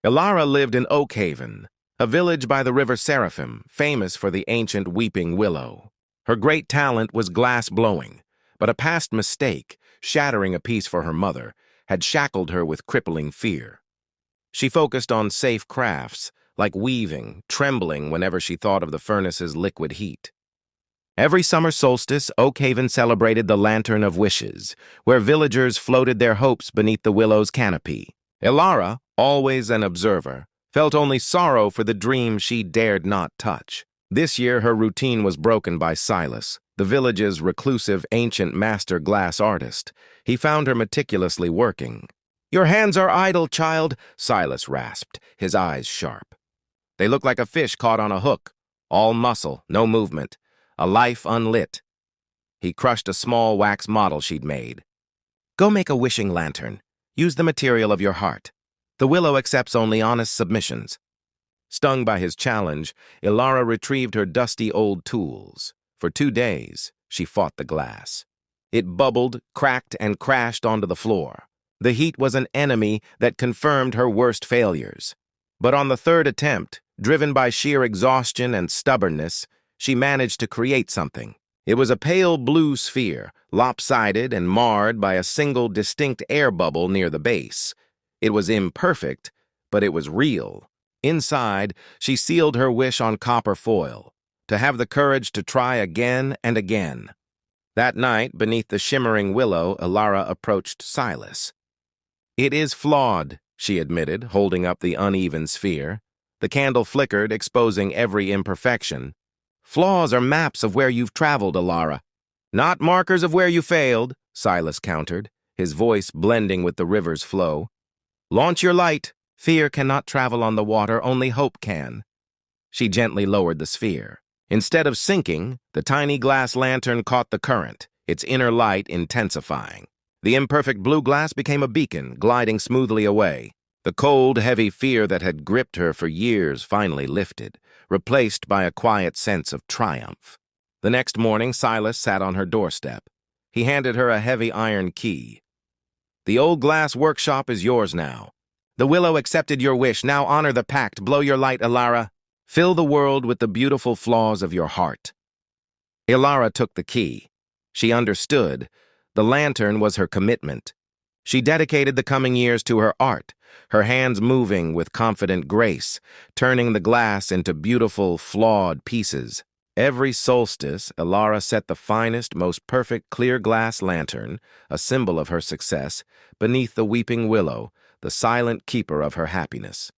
Elara lived in Oakhaven, a village by the river Seraphim, famous for the ancient weeping willow. Her great talent was glass-blowing, but a past mistake, shattering a piece for her mother, had shackled her with crippling fear. She focused on safe crafts, like weaving, trembling whenever she thought of the furnace's liquid heat. Every summer solstice, Oakhaven celebrated the Lantern of Wishes, where villagers floated their hopes beneath the willow's canopy. Elara, always an observer, felt only sorrow for the dream she dared not touch. This year, her routine was broken by Silas, the village's reclusive ancient master glass artist. He found her meticulously working. "Your hands are idle, child," Silas rasped, his eyes sharp. "They look like a fish caught on a hook. All muscle, no movement. A life unlit." He crushed a small wax model she'd made. "Go make a wishing lantern. Use the material of your heart. The willow accepts only honest submissions." Stung by his challenge, Elara retrieved her dusty old tools. For 2 days, she fought the glass. It bubbled, cracked, and crashed onto the floor. The heat was an enemy that confirmed her worst failures. But on the 3rd attempt, driven by sheer exhaustion and stubbornness, she managed to create something. It was a pale blue sphere, lopsided and marred by a single distinct air bubble near the base. It was imperfect, but it was real. Inside, she sealed her wish on copper foil, to have the courage to try again and again. That night, beneath the shimmering willow, Elara approached Silas. "It is flawed," she admitted, holding up the uneven sphere. The candle flickered, exposing every imperfection. "Flaws are maps of where you've traveled, Elara." "Not markers of where you failed," Silas countered, his voice blending with the river's flow. "Launch your light. Fear cannot travel on the water, only hope can." She gently lowered the sphere. Instead of sinking, the tiny glass lantern caught the current, its inner light intensifying. The imperfect blue glass became a beacon, gliding smoothly away. The cold, heavy fear that had gripped her for years finally lifted, replaced by a quiet sense of triumph. The next morning, Silas sat on her doorstep. He handed her a heavy iron key. "The old glass workshop is yours now. The willow accepted your wish. Now honor the pact. Blow your light, Elara. Fill the world with the beautiful flaws of your heart." Elara took the key. She understood. The lantern was her commitment. She dedicated the coming years to her art, her hands moving with confident grace, turning the glass into beautiful, flawed pieces. Every solstice, Elara set the finest, most perfect clear glass lantern, a symbol of her success, beneath the weeping willow, the silent keeper of her happiness.